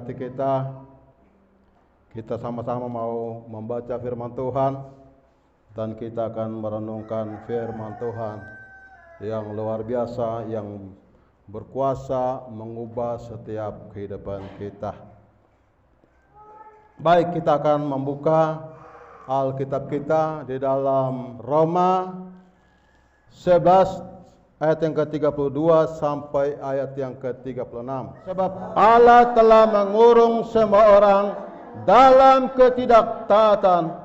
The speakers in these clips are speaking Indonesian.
memberkati kita. Kita sama-sama mau membaca firman Tuhan, dan kita akan merenungkan firman Tuhan yang luar biasa, yang berkuasa mengubah setiap kehidupan kita. Baik, kita akan membuka Alkitab kita di dalam Roma 11 ayat yang ke-32 sampai ayat yang ke-36. Sebab Allah telah mengurung semua orang dalam ketidaktaatan,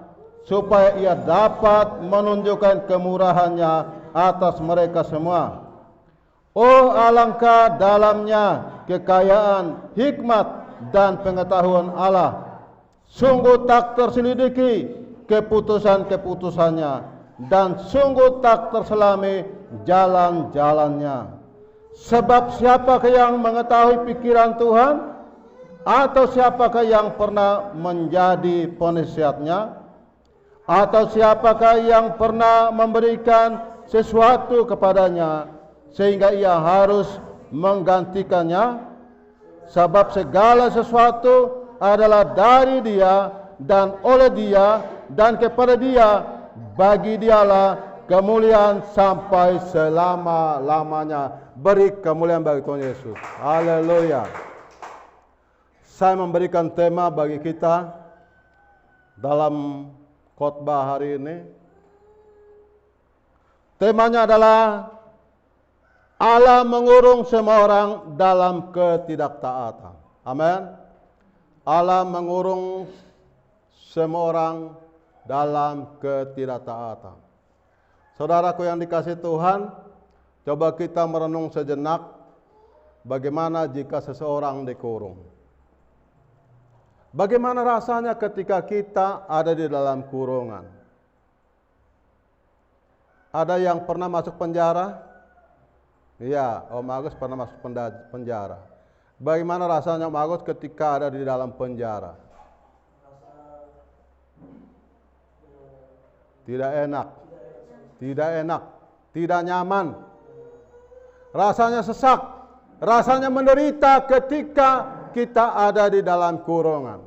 supaya ia dapat menunjukkan kemurahannya atas mereka semua. Oh, alangkah dalamnya kekayaan, hikmat, dan pengetahuan Allah. Sungguh tak terselidiki keputusan-keputusannya, dan sungguh tak terselami jalan-jalannya. Sebab siapakah yang mengetahui pikiran Tuhan? Atau siapakah yang pernah menjadi penasihatnya? Atau siapakah yang pernah memberikan sesuatu kepadanya sehingga ia harus menggantikannya? Sebab segala sesuatu adalah dari Dia dan oleh Dia dan kepada Dia. Bagi Dialah kemuliaan sampai selama-lamanya. Beri kemuliaan bagi Tuhan Yesus. Haleluya. Saya memberikan tema bagi kita dalam khotbah hari ini. Temanya adalah Allah mengurung semua orang dalam ketidaktaatan. Amin. Allah mengurung semua orang dalam ketidaktaatan. Saudaraku yang dikasihi Tuhan, coba kita merenung sejenak bagaimana jika seseorang dikurung. Bagaimana rasanya ketika kita ada di dalam kurungan? Ada yang pernah masuk penjara? Iya, Om Agus pernah masuk penjara. Bagaimana rasanya Om Agus ketika ada di dalam penjara? Tidak enak, tidak nyaman. Rasanya sesak, rasanya menderita ketika kita ada di dalam kurungan.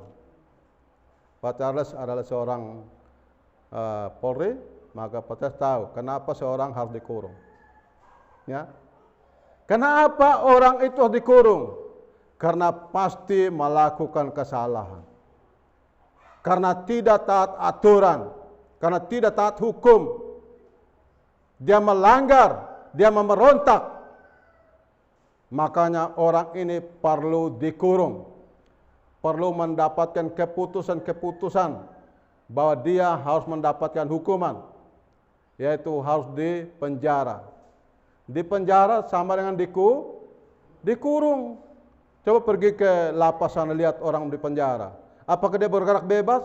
Pak Charles adalah seorang Polri, maka Pak Charles tahu kenapa seorang harus dikurung. Ya, kenapa orang itu harus dikurung? Karena pasti melakukan kesalahan, karena tidak taat aturan, karena tidak taat hukum. Dia melanggar, dia memberontak. Makanya orang ini perlu dikurung, perlu mendapatkan keputusan-keputusan bahwa dia harus mendapatkan hukuman, yaitu harus dipenjara. Dipenjara sama dengan dikurung. Coba pergi ke lapas sana, lihat orang di penjara. Apakah dia bergerak bebas?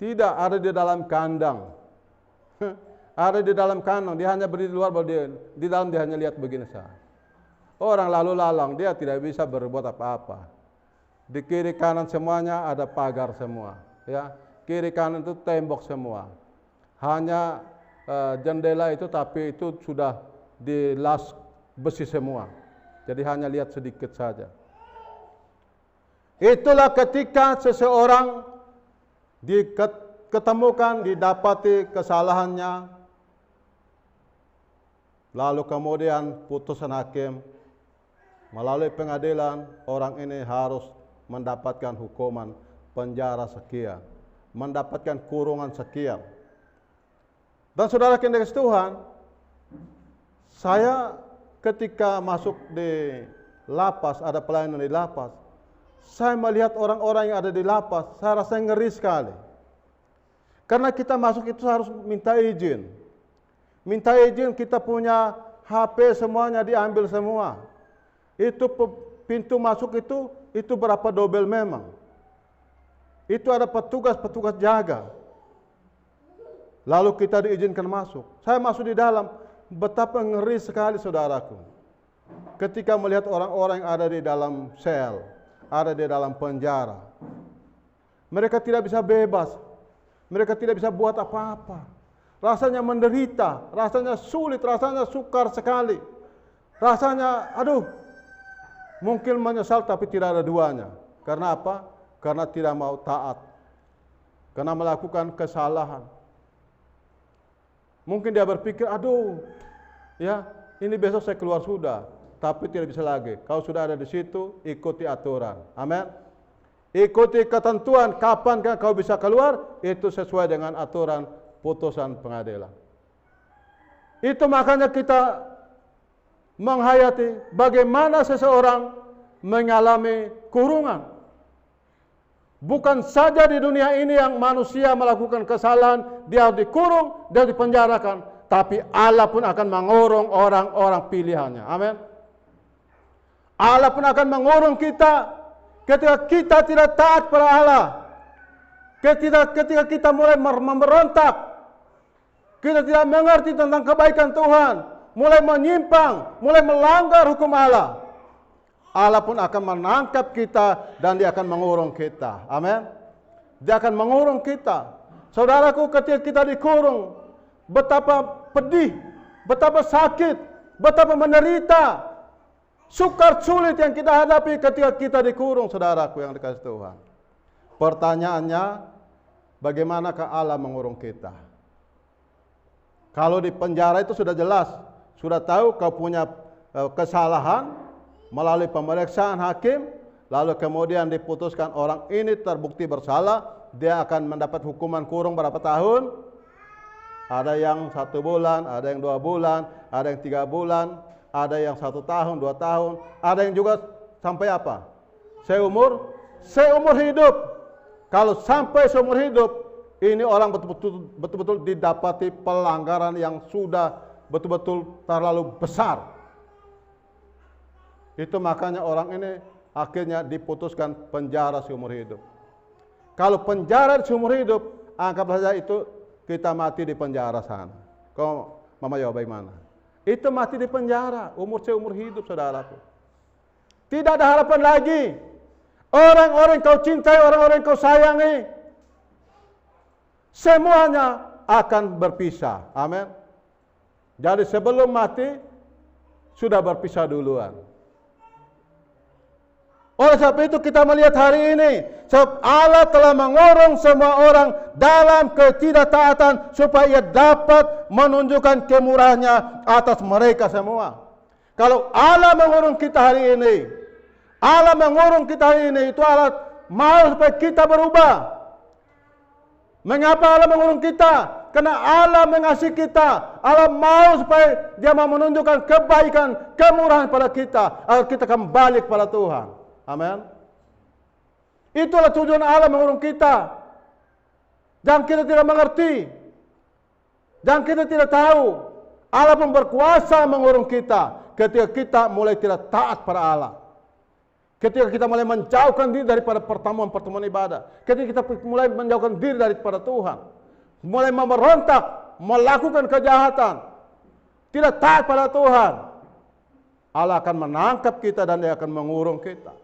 Tidak, ada di dalam kandang. Ada di dalam kandang, dia hanya berdiri di luar, di dalam dia hanya lihat begini saja. Orang lalu lalang, dia tidak bisa berbuat apa-apa. Di kiri kanan semuanya ada pagar semua, ya. Kiri kanan itu tembok semua. Hanya jendela itu, tapi itu sudah dilas besi semua. Jadi hanya lihat sedikit saja. Itulah ketika seseorang diketemukan, didapati kesalahannya, lalu kemudian putusan hakim melalui pengadilan, orang ini harus mendapatkan hukuman penjara sekian, mendapatkan kurungan sekian. Dan saudara yang dikasihi Tuhan, saya ketika masuk di lapas, ada pelayanan di lapas, saya melihat orang-orang yang ada di lapas, saya rasa ngeri sekali. Karena kita masuk itu harus minta izin. Minta izin, kita punya HP semuanya diambil semua. Itu pintu masuk itu berapa dobel memang. Itu ada petugas jaga. Lalu kita diizinkan masuk. Saya masuk di dalam, betapa ngeri sekali saudaraku. Ketika melihat orang-orang yang ada di dalam sel, ada di dalam penjara. Mereka tidak bisa bebas. Mereka tidak bisa buat apa-apa. Rasanya menderita, rasanya sulit, rasanya sukar sekali. Rasanya, aduh, mungkin menyesal tapi tidak ada duanya. Karena apa? Karena tidak mau taat. Karena melakukan kesalahan. Mungkin dia berpikir, aduh, ya ini besok saya keluar sudah. Tapi tidak bisa lagi. Kau sudah ada di situ, ikuti aturan. Amin. Ikuti ketentuan kapan kau bisa keluar, itu sesuai dengan aturan putusan pengadilan. Itu makanya kita menghayati bagaimana seseorang mengalami kurungan. Bukan saja di dunia ini yang manusia melakukan kesalahan, dia dikurung, dia dipenjarakan. Tapi Allah pun akan mengurung orang-orang pilihannya. Amin. Allah pun akan mengurung kita ketika kita tidak taat pada Allah. Ketika kita mulai memberontak, kita tidak mengerti tentang kebaikan Tuhan, mulai menyimpang, mulai melanggar hukum Allah. Allah pun akan menangkap kita dan dia akan mengurung kita. Amin. Dia akan mengurung kita. Saudaraku, ketika kita dikurung, betapa pedih, betapa sakit, betapa menderita, sukar sulit yang kita hadapi ketika kita dikurung, saudaraku yang dikasih Tuhan. Pertanyaannya, bagaimanakah Allah mengurung kita? Kalau di penjara itu sudah jelas, sudah tahu kau punya kesalahan, melalui pemeriksaan hakim, lalu kemudian diputuskan orang ini terbukti bersalah, dia akan mendapat hukuman kurung berapa tahun? Ada yang 1 bulan, ada yang 2 bulan, ada yang 3 bulan, ada yang 1 tahun, 2 tahun, ada yang juga sampai apa? Seumur hidup. Kalau sampai seumur hidup, ini orang betul-betul didapati pelanggaran yang sudah betul-betul terlalu besar. Itu makanya orang ini akhirnya diputuskan penjara seumur hidup. Kalau penjara seumur hidup, anggap saja itu kita mati di penjara sana. Kau Mama jawab bagaimana? Itu mati di penjara, seumur hidup, saudaraku. Tidak ada harapan lagi. Orang-orang yang kau cintai, orang-orang yang kau sayangi, semuanya akan berpisah. Amin. Jadi sebelum mati, sudah berpisah duluan. Oleh sebab itu kita melihat hari ini, sebab Allah telah mengurung semua orang dalam ketidaktaatan supaya ia dapat menunjukkan kemurahannya atas mereka semua. Kalau Allah mengurung kita hari ini, itu Allah mau supaya kita berubah. Mengapa Allah mengurung kita? Karena Allah mengasihi kita. Allah mau supaya dia mau menunjukkan kebaikan, kemurahan pada kita, agar kita kembali kepada Tuhan. Amin. Itulah tujuan Allah mengurung kita. Jangan kita tidak mengerti. Jangan kita tidak tahu. Allah pun berkuasa mengurung kita ketika kita mulai tidak taat pada Allah. Ketika kita mulai menjauhkan diri daripada pertemuan-pertemuan ibadah. Ketika kita mulai menjauhkan diri daripada Tuhan. Mulai memberontak, melakukan kejahatan. Tidak taat pada Tuhan. Allah akan menangkap kita dan dia akan mengurung kita.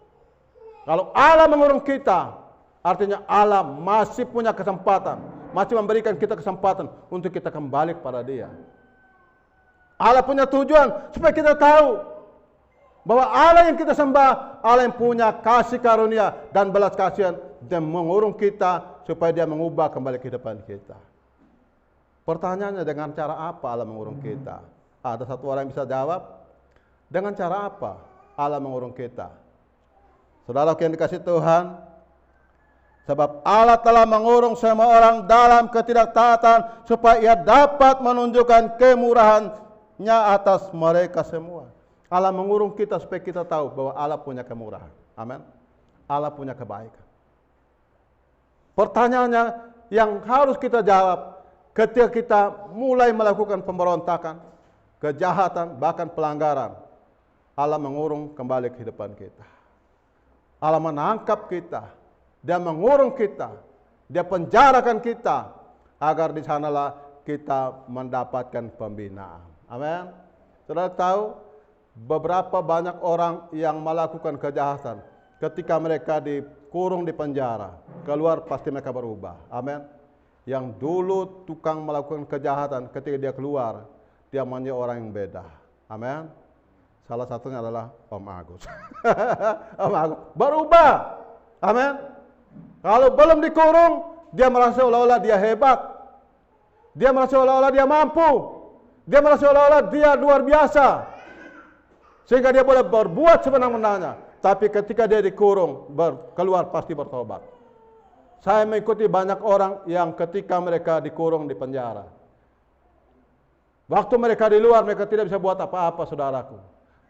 Kalau Allah mengurung kita, artinya Allah masih punya kesempatan, masih memberikan kita kesempatan untuk kita kembali kepada Dia. Allah punya tujuan supaya kita tahu bahwa Allah yang kita sembah, Allah yang punya kasih karunia dan belas kasihan, dan mengurung kita supaya Dia mengubah kembali kehidupan kita. Pertanyaannya, dengan cara apa Allah mengurung kita? Ada satu orang yang bisa jawab. Dengan cara apa Allah mengurung kita? Saudara yang dikasih Tuhan, sebab Allah telah mengurung semua orang dalam ketidaktaatan supaya ia dapat menunjukkan kemurahannya atas mereka semua. Allah mengurung kita supaya kita tahu bahwa Allah punya kemurahan. Amin. Allah punya kebaikan. Pertanyaannya yang harus kita jawab ketika kita mulai melakukan pemberontakan, kejahatan, bahkan pelanggaran, Allah mengurung kembali kehidupan kita. Allah menangkap kita, Dia mengurung kita, Dia penjarakan kita, agar di sanalah kita mendapatkan pembinaan. Amin. Saudara tahu, beberapa banyak orang yang melakukan kejahatan, ketika mereka dikurung di penjara, keluar pasti mereka berubah. Amin. Yang dulu tukang melakukan kejahatan, ketika dia keluar, dia menjadi orang yang beda. Amin. Salah satunya adalah Om Agus. Om Agus berubah. Amin. Kalau belum dikurung, dia merasa seolah-olah dia hebat. Dia merasa seolah-olah dia mampu. Dia merasa seolah-olah dia luar biasa. Sehingga dia boleh berbuat sebenang-benangnya. Tapi ketika dia dikurung, keluar pasti bertobat. Saya mengikuti banyak orang yang ketika mereka dikurung di penjara. Waktu mereka di luar, mereka tidak bisa buat apa-apa, saudaraku.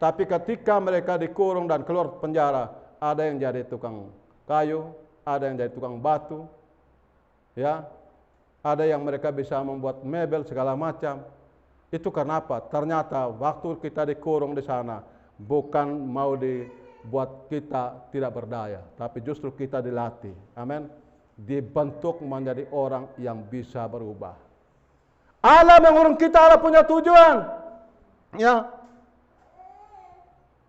Tapi ketika mereka dikurung dan keluar penjara, ada yang jadi tukang kayu, ada yang jadi tukang batu, ya, ada yang mereka bisa membuat mebel segala macam. Itu karena apa? Ternyata waktu kita dikurung di sana, bukan mau dibuat kita tidak berdaya, tapi justru kita dilatih. Amin. Dibentuk menjadi orang yang bisa berubah. Allah mengurung kita, Allah punya tujuan. Ya.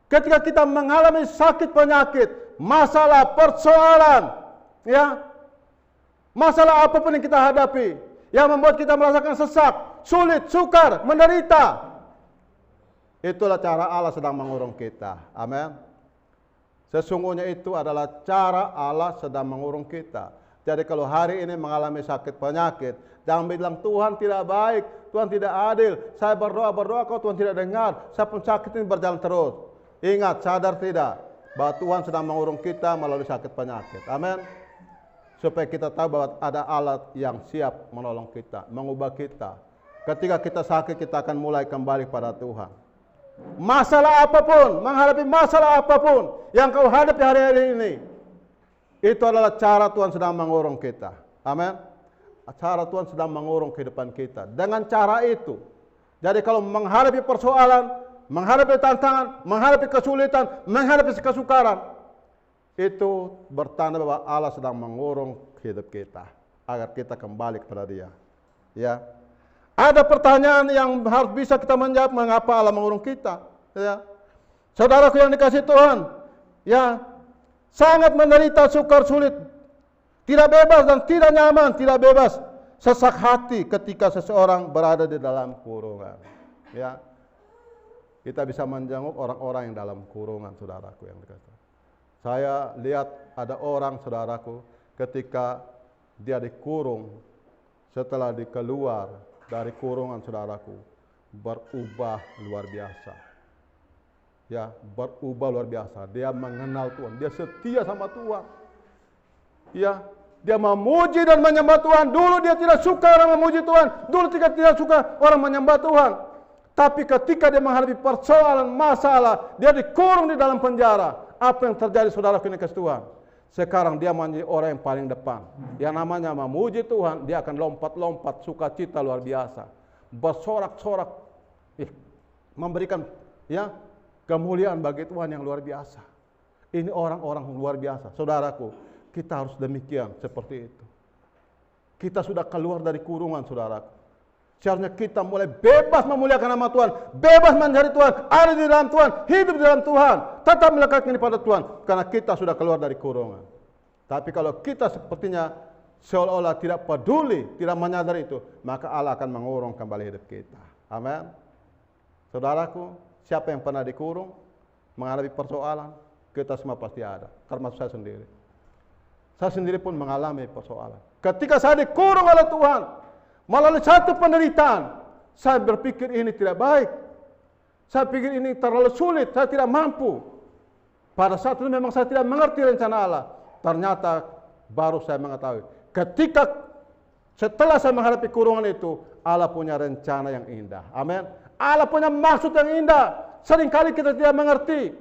Ketika kita mengalami sakit penyakit, masalah, persoalan, ya, masalah apapun yang kita hadapi, yang membuat kita merasakan sesak, sulit, sukar, menderita, itulah cara Allah sedang mengurung kita. Amin. Sesungguhnya itu adalah cara Allah sedang mengurung kita. Jadi kalau hari ini mengalami sakit penyakit, jangan bilang Tuhan tidak baik, Tuhan tidak adil. Saya berdoa kau Tuhan tidak dengar. Saya pun sakit ini berjalan terus. Ingat, sadar tidak bahwa Tuhan sedang mengurung kita melalui sakit penyakit. Amin. Supaya kita tahu bahwa ada alat yang siap menolong kita, mengubah kita. Ketika kita sakit, kita akan mulai kembali pada Tuhan. Masalah apapun, menghadapi masalah apapun yang kau hadapi hari-hari ini, itu adalah cara Tuhan sedang mengurung kita. Amin. Cara Tuhan sedang mengurung kehidupan kita. Dengan cara itu, jadi kalau menghadapi persoalan, menghadapi tantangan, menghadapi kesulitan, menghadapi kesukaran, itu bertanda bahwa Allah sedang mengurung hidup kita agar kita kembali kepada Dia. Ya. Ada pertanyaan yang harus bisa kita menjawab, mengapa Allah mengurung kita? Ya. Saudaraku yang dikasihi Tuhan, ya, sangat menderita, sukar, sulit, tidak bebas dan tidak nyaman, tidak bebas, sesak hati ketika seseorang berada di dalam kurungan. Ya. Kita bisa menjenguk orang-orang yang dalam kurungan, saudaraku yang dikasihi. Saya lihat ada orang, saudaraku, ketika dia dikurung, setelah dikeluar dari kurungan, saudaraku, berubah luar biasa. Ya, berubah luar biasa. Dia mengenal Tuhan, dia setia sama Tuhan. Ya, dia memuji dan menyembah Tuhan. Dulu dia tidak suka orang memuji Tuhan, dulu tidak suka orang menyembah Tuhan. Tapi ketika dia menghadapi persoalan, masalah, dia dikurung di dalam penjara. Apa yang terjadi, saudaraku yang dikasihi Tuhan? Sekarang dia menjadi orang yang paling depan. Yang namanya memuji Tuhan, dia akan lompat-lompat, sukacita luar biasa, bersorak-sorak, memberikan, ya, kemuliaan bagi Tuhan yang luar biasa. Ini orang-orang luar biasa. Saudaraku, kita harus demikian, seperti itu. Kita sudah keluar dari kurungan, saudaraku. Seharusnya kita mulai bebas memuliakan nama Tuhan, bebas mencari Tuhan, ada di dalam Tuhan, hidup di dalam Tuhan, tetap melekatkan pada Tuhan, karena kita sudah keluar dari kurungan. Tapi kalau kita sepertinya seolah-olah tidak peduli, tidak menyadari itu, maka Allah akan mengurung kembali hidup kita. Amin. Saudaraku, siapa yang pernah dikurung, menghadapi persoalan, kita semua pasti ada, termasuk saya sendiri. Saya sendiri pun mengalami persoalan. Ketika saya dikurung oleh Tuhan, melalui satu penderitaan, saya berpikir ini tidak baik. Saya pikir ini terlalu sulit, saya tidak mampu. Pada saat itu memang saya tidak mengerti rencana Allah. Ternyata baru saya mengetahui. Ketika setelah saya menghadapi kurungan itu, Allah punya rencana yang indah. Amin. Allah punya maksud yang indah. Seringkali kita tidak mengerti.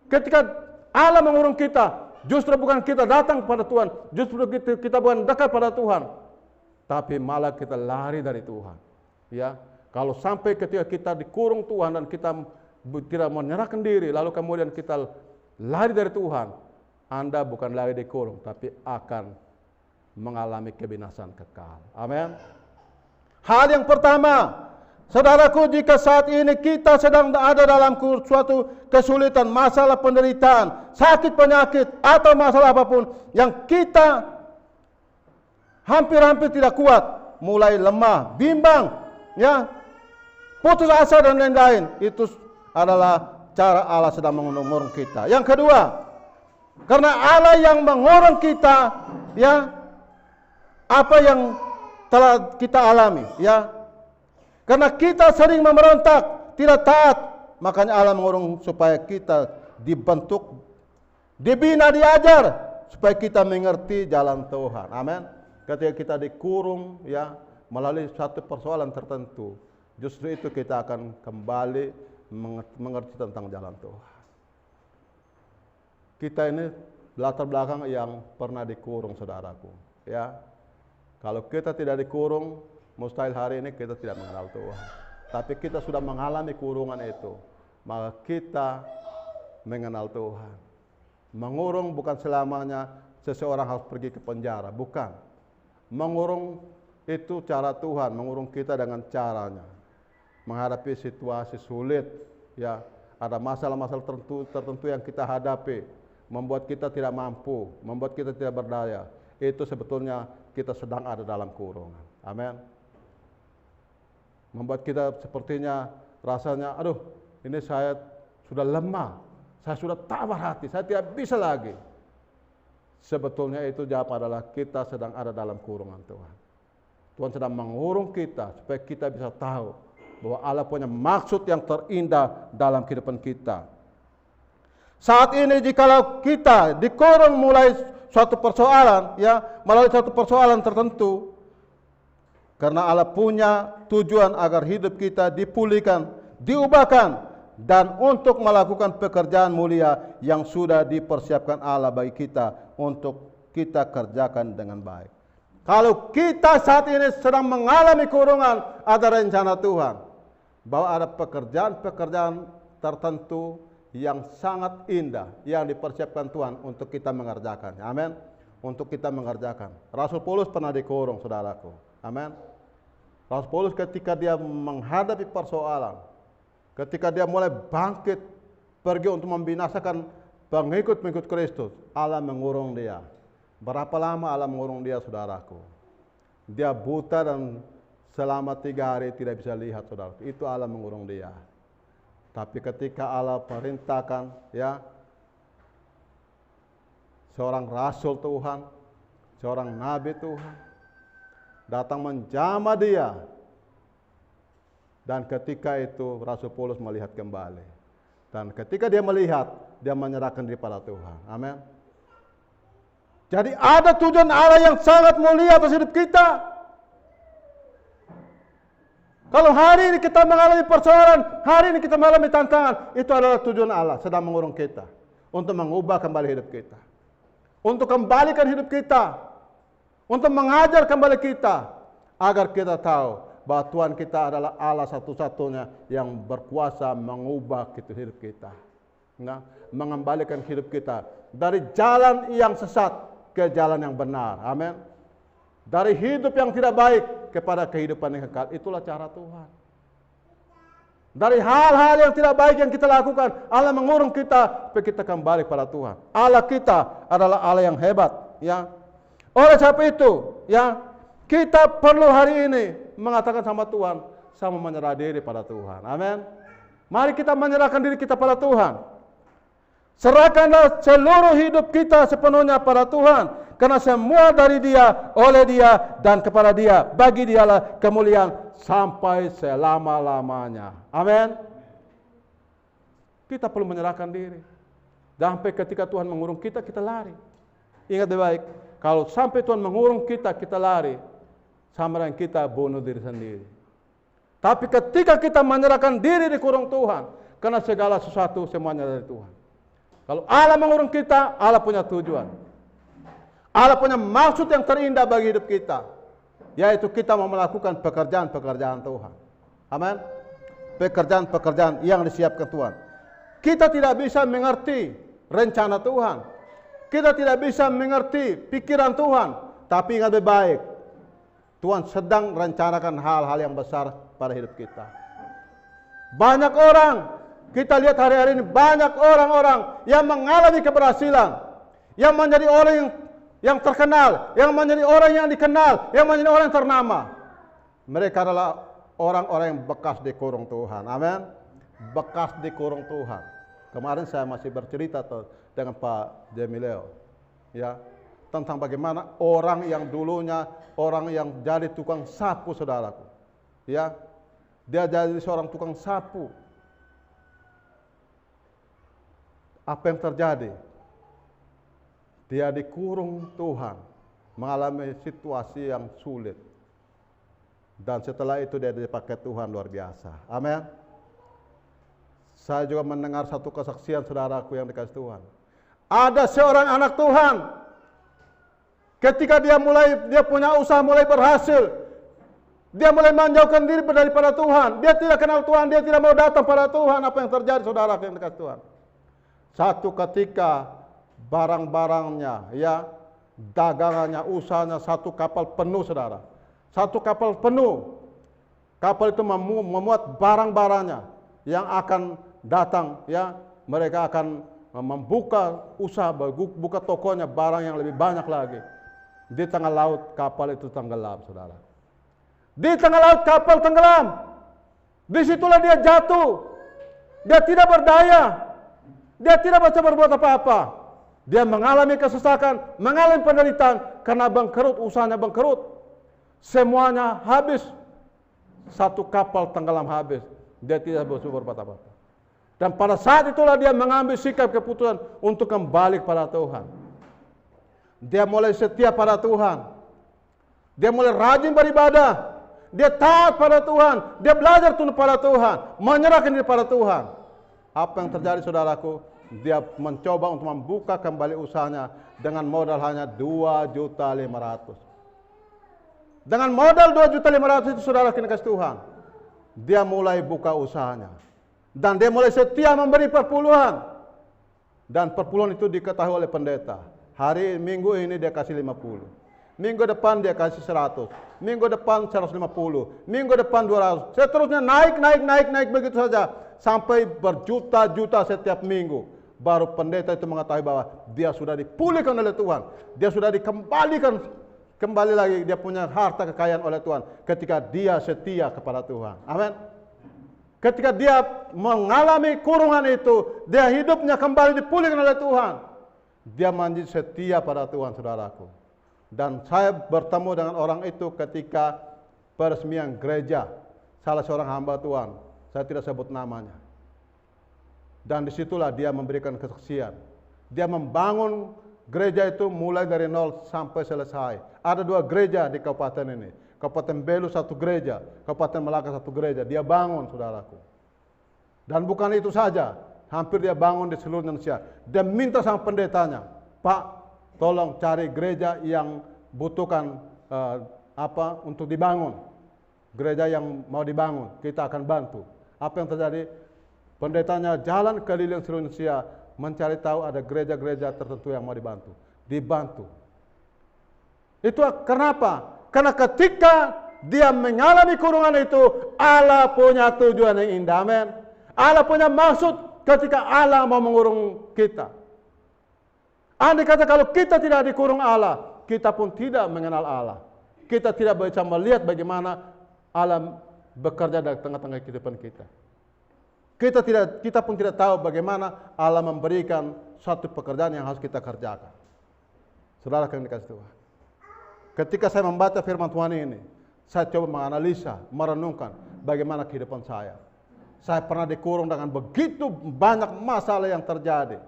Ketika Allah mengurung kita, justru bukan kita datang kepada Tuhan, justru kita bukan dekat pada Tuhan, tapi malah kita lari dari Tuhan. Ya, kalau sampai ketika kita dikurung Tuhan dan kita tidak menyerahkan diri, lalu kemudian kita lari dari Tuhan, Anda bukan lagi dikurung, tapi akan mengalami kebinasan kekal. Amin. Hal yang pertama, saudaraku, jika saat ini kita sedang ada dalam suatu kesulitan, masalah penderitaan, sakit penyakit, atau masalah apapun yang kita hampir-hampir tidak kuat, mulai lemah, bimbang, ya, putus asa dan lain-lain, itu adalah cara Allah sedang mengurung kita. Yang kedua, Karena Allah yang mengurung kita, ya, apa yang telah kita alami, ya. Karena kita sering memberontak, tidak taat, makanya Allah mengurung supaya kita dibentuk, dibina, diajar, supaya kita mengerti jalan Tuhan. Amin. Ketika kita dikurung, ya, melalui satu persoalan tertentu, justru itu kita akan kembali mengerti tentang jalan Tuhan. Kita ini latar belakang yang pernah dikurung, saudaraku. Ya, kalau kita tidak dikurung, mustahil hari ini kita tidak mengenal Tuhan. Tapi kita sudah mengalami kurungan itu, maka kita mengenal Tuhan. Mengurung bukan selamanya seseorang harus pergi ke penjara, bukan. Mengurung itu cara Tuhan, mengurung kita dengan caranya. Menghadapi situasi sulit, ya, ada masalah-masalah tertentu yang kita hadapi, membuat kita tidak mampu, membuat kita tidak berdaya. Itu sebetulnya kita sedang ada dalam kurungan. Amin. Membuat kita sepertinya rasanya, aduh, ini saya sudah lemah, saya sudah tawar hati, saya tidak bisa lagi. Sebetulnya itu jawab adalah kita sedang ada dalam kurungan Tuhan. Tuhan sedang mengurung kita supaya kita bisa tahu bahwa Allah punya maksud yang terindah dalam kehidupan kita. Saat ini jikalau kita dikurung mulai suatu persoalan, ya, melalui suatu persoalan tertentu, karena Allah punya tujuan agar hidup kita dipulihkan, diubahkan, dan untuk melakukan pekerjaan mulia yang sudah dipersiapkan Allah bagi kita untuk kita kerjakan dengan baik. Kalau kita saat ini sedang mengalami kurungan, ada rencana Tuhan bahwa ada pekerjaan-pekerjaan tertentu yang sangat indah yang dipersiapkan Tuhan untuk kita mengerjakan. Amin. Untuk kita mengerjakan. Rasul Paulus pernah dikurung, saudaraku. Amin. Rasul Paulus ketika dia menghadapi persoalan, ketika dia mulai bangkit pergi untuk membinasakan pengikut-pengikut Kristus, Allah mengurung dia. Berapa lama Allah mengurung dia, saudaraku? Dia buta dan selama 3 hari tidak bisa lihat, saudaraku. Itu Allah mengurung dia. Tapi ketika Allah perintahkan, ya, seorang rasul Tuhan, seorang nabi Tuhan datang menjamah dia, dan ketika itu Rasul Paulus melihat kembali, dan ketika dia melihat, dia menyerahkan diri pada Tuhan. Amin. Jadi ada tujuan Allah yang sangat mulia atas hidup kita. Kalau hari ini kita mengalami persoalan, hari ini kita mengalami tantangan, itu adalah tujuan Allah sedang mengurung kita untuk mengubah kembali hidup kita, untuk kembalikan hidup kita, untuk mengajar kembali kita, agar kita tahu bahwa Tuhan kita adalah Allah satu-satunya yang berkuasa mengubah hidup kita, nah, mengembalikan hidup kita dari jalan yang sesat ke jalan yang benar. Amin. Dari hidup yang tidak baik kepada kehidupan yang kekal. Itulah cara Tuhan. Dari hal-hal yang tidak baik yang kita lakukan, Allah mengurung kita supaya kita kembali pada Tuhan. Allah kita adalah Allah yang hebat, ya. Oleh sebab itu, ya, kita perlu hari ini mengatakan sama Tuhan, sama menyerah diri pada Tuhan. Amin. Mari kita menyerahkan diri kita pada Tuhan. Serahkanlah seluruh hidup kita sepenuhnya pada Tuhan, karena semua dari Dia, oleh Dia, dan kepada Dia. Bagi Dialah kemuliaan sampai selama-lamanya. Amin. Kita perlu menyerahkan diri. Sampai ketika Tuhan mengurung kita, kita lari. Ingat baik, kalau sampai Tuhan mengurung kita, kita lari, sama dengan kita bunuh diri sendiri. Tapi ketika kita menyerahkan diri di kurung Tuhan, karena segala sesuatu semuanya dari Tuhan. Kalau Allah mengurung kita, Allah punya tujuan. Allah punya maksud yang terindah bagi hidup kita, yaitu kita mau melakukan pekerjaan-pekerjaan Tuhan. Amin. Pekerjaan-pekerjaan yang disiapkan Tuhan. Kita tidak bisa mengerti rencana Tuhan. Kita tidak bisa mengerti pikiran Tuhan. Tapi ingat baik, Tuhan sedang rencanakan hal-hal yang besar pada hidup kita. Banyak orang, kita lihat hari-hari ini, banyak orang-orang yang mengalami keberhasilan, yang menjadi orang yang terkenal, yang menjadi orang yang dikenal, yang menjadi orang yang ternama. Mereka adalah orang-orang yang bekas dikurung Tuhan. Amin. Bekas dikurung Tuhan. Kemarin saya masih bercerita dengan Pak Jemileo, ya, tentang bagaimana orang yang dulunya orang yang jadi tukang sapu, saudaraku, ya, dia jadi seorang tukang sapu. Apa yang terjadi? Dia dikurung Tuhan, mengalami situasi yang sulit. Dan setelah itu dia dipakai Tuhan luar biasa. Amin. Saya juga mendengar satu kesaksian saudaraku yang dikasih Tuhan. Ada seorang anak Tuhan, ketika dia punya usaha mulai berhasil, dia mulai menjauhkan diri daripada Tuhan. Dia tidak kenal Tuhan, dia tidak mau datang pada Tuhan. Apa yang terjadi, saudaraku yang dikasih Tuhan? Satu ketika barang-barangnya, ya, dagangannya, usahanya, satu kapal penuh, saudara. Satu kapal penuh. Kapal itu memuat barang-barangnya yang akan datang, ya. Mereka akan membuka usaha, buka tokonya, barang yang lebih banyak lagi. Di tengah laut kapal itu tenggelam, saudara. Di tengah laut kapal tenggelam. Disitulah dia jatuh. Dia tidak berdaya. Dia tidak bisa berbuat apa-apa. Dia mengalami kesesakan, mengalami penderitaan karena bangkrut, usahanya bangkrut. Semuanya habis. Satu kapal tenggelam habis. Dia tidak bisa berbuat apa-apa. Dan pada saat itulah dia mengambil sikap keputusan untuk kembali kepada Tuhan. Dia mulai setia pada Tuhan. Dia mulai rajin beribadah. Dia taat pada Tuhan. Dia belajar tunduk pada Tuhan. Menyerahkan diri pada Tuhan. Apa yang terjadi, saudaraku? Dia mencoba untuk membuka kembali usahanya dengan modal hanya 2.500.000. Dengan modal 2.500.000 itu, saudara kini kasih Tuhan, dia mulai buka usahanya. Dan dia mulai setia memberi perpuluhan. Dan perpuluhan itu diketahui oleh pendeta. Hari Minggu ini dia kasih 50. Minggu depan dia kasih 100. Minggu depan 150. Minggu depan 200. Seterusnya naik begitu saja. Sampai berjuta-juta setiap minggu. Baru pendeta itu mengetahui bahwa dia sudah dipulihkan oleh Tuhan. Dia sudah dikembalikan kembali lagi, dia punya harta kekayaan oleh Tuhan. Ketika dia setia kepada Tuhan. Amin. Ketika dia mengalami kurungan itu, dia hidupnya kembali dipulihkan oleh Tuhan. Dia menjadi setia pada Tuhan, saudaraku. Dan saya bertemu dengan orang itu ketika peresmian gereja. Salah seorang hamba Tuhan. Saya tidak sebut namanya. Dan disitulah dia memberikan kesaksian. Dia membangun gereja itu mulai dari nol sampai selesai. Ada 2 gereja di kabupaten ini. Kabupaten Belu 1 gereja, Kabupaten Malaka 1 gereja. Dia bangun, saudaraku. Dan bukan itu saja. Hampir dia bangun di seluruh Indonesia. Dia minta sama pendetanya, Pak, tolong cari gereja yang butuhkan untuk dibangun. Gereja yang mau dibangun, kita akan bantu. Apa yang terjadi? Pendetanya jalan keliling seluruh Indonesia mencari tahu ada gereja-gereja tertentu yang mau dibantu. Dibantu. Itu kenapa? Karena ketika dia mengalami kurungan itu, Allah punya tujuan yang indah. Amin. Allah punya maksud ketika Allah mau mengurung kita. Andai kata kalau kita tidak dikurung Allah, kita pun tidak mengenal Allah. Kita tidak bisa melihat bagaimana Allah bekerja di tengah-tengah kehidupan kita. Kita pun tidak tahu bagaimana Allah memberikan suatu pekerjaan yang harus kita kerjakan. Saudara yang dikasih Tuhan. Ketika saya membaca firman Tuhan ini, saya coba menganalisa, merenungkan bagaimana kehidupan saya. Saya pernah dikurung dengan begitu banyak masalah yang terjadi.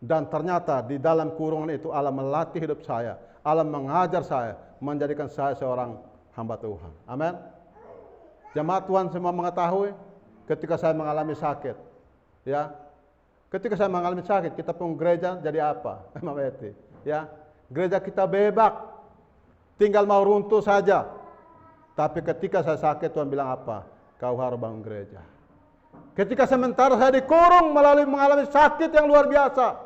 Dan ternyata di dalam kurungan itu Allah melatih hidup saya. Allah mengajar saya, menjadikan saya seorang hamba Tuhan. Amin. Jemaat Tuhan semua mengetahui ketika saya mengalami sakit. Ya. Ketika saya mengalami sakit, kita pun gereja jadi apa? Ya. Gereja kita bebak. Tinggal mau runtuh saja. Tapi ketika saya sakit, Tuhan bilang apa? Kau harus bangun gereja. Ketika sementara saya dikurung melalui mengalami sakit yang luar biasa,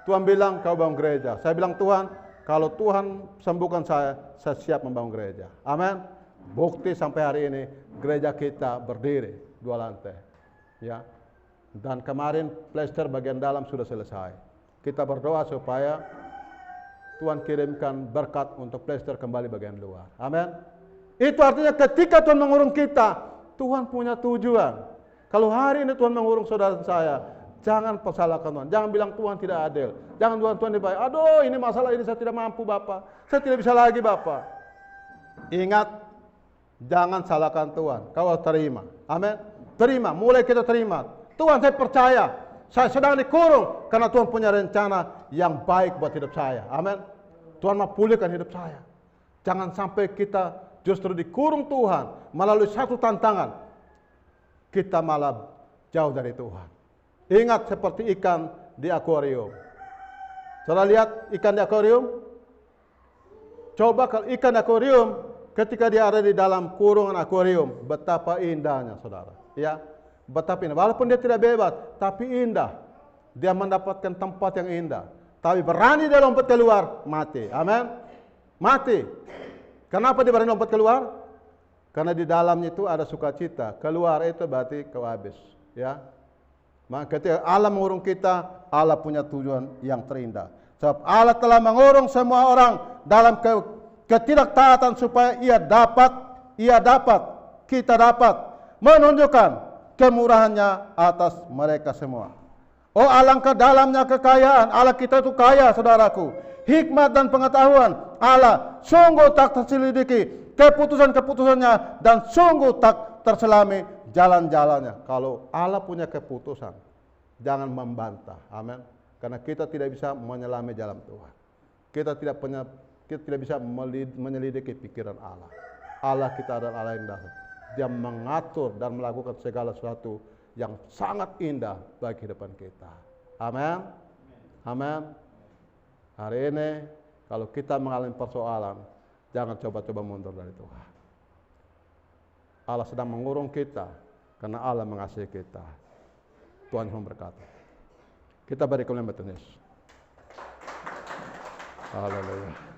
Tuhan bilang kau bangun gereja. Saya bilang, Tuhan, kalau Tuhan sembuhkan saya siap membangun gereja. Amin. Bukti sampai hari ini gereja kita berdiri 2 lantai. Ya. Dan kemarin plester bagian dalam sudah selesai. Kita berdoa supaya Tuhan kirimkan berkat untuk plester kembali bagian luar. Amin. Itu artinya ketika Tuhan mengurung kita, Tuhan punya tujuan. Kalau hari ini Tuhan mengurung saudara saya, Jangan persalahkan Tuhan. Jangan bilang Tuhan tidak adil. Jangan Tuhan dibayar. Aduh, ini masalah ini saya tidak mampu Bapak. Saya tidak bisa lagi Bapak. Ingat, jangan salahkan Tuhan. Kau harus terima. Amin. Terima. Mulai kita terima. Tuhan, saya percaya. Saya sedang dikurung karena Tuhan punya rencana yang baik buat hidup saya. Amin. Tuhan mau pulihkan hidup saya. Jangan sampai kita justru dikurung Tuhan melalui satu tantangan. Kita malah jauh dari Tuhan. Ingat seperti ikan di akuarium. Saudara lihat ikan di akuarium? Coba kalau ikan di akuarium ketika dia ada di dalam kurungan akuarium, betapa indahnya saudara. Ya, betapa indah. Walaupun dia tidak bebas, tapi indah. Dia mendapatkan tempat yang indah. Tapi berani dia lompat keluar, mati. Amin. Mati. Kenapa dia berani lompat keluar? Karena di dalamnya itu ada sukacita. Keluar itu berarti kau habis. Ya. Maka ketika Allah mengurung kita, Allah punya tujuan yang terindah. Sebab Allah telah mengurung semua orang dalam ketidaktaatan supaya kita dapat menunjukkan kemurahannya atas mereka semua. Oh, alangkah dalamnya kekayaan Allah kita itu kaya, saudaraku. Hikmat dan pengetahuan Allah sungguh tak terselidiki keputusan-keputusannya dan sungguh tak terselami jalan-jalannya. Kalau Allah punya keputusan, jangan membantah. Amin. Karena kita tidak bisa menyelami jalan Tuhan. Kita tidak bisa menyelidiki pikiran Allah. Allah kita adalah Allah yang dahsyat. Dia mengatur dan melakukan segala sesuatu yang sangat indah bagi kehidupan kita. Amin. Amin. Hari ini kalau kita mengalami persoalan, jangan coba-coba mundur dari Tuhan. Allah sedang mengurung kita karena Allah mengasihi kita. Tuhan memberkati. Kita beri kemuliaan Tuhan Yesus. Haleluya.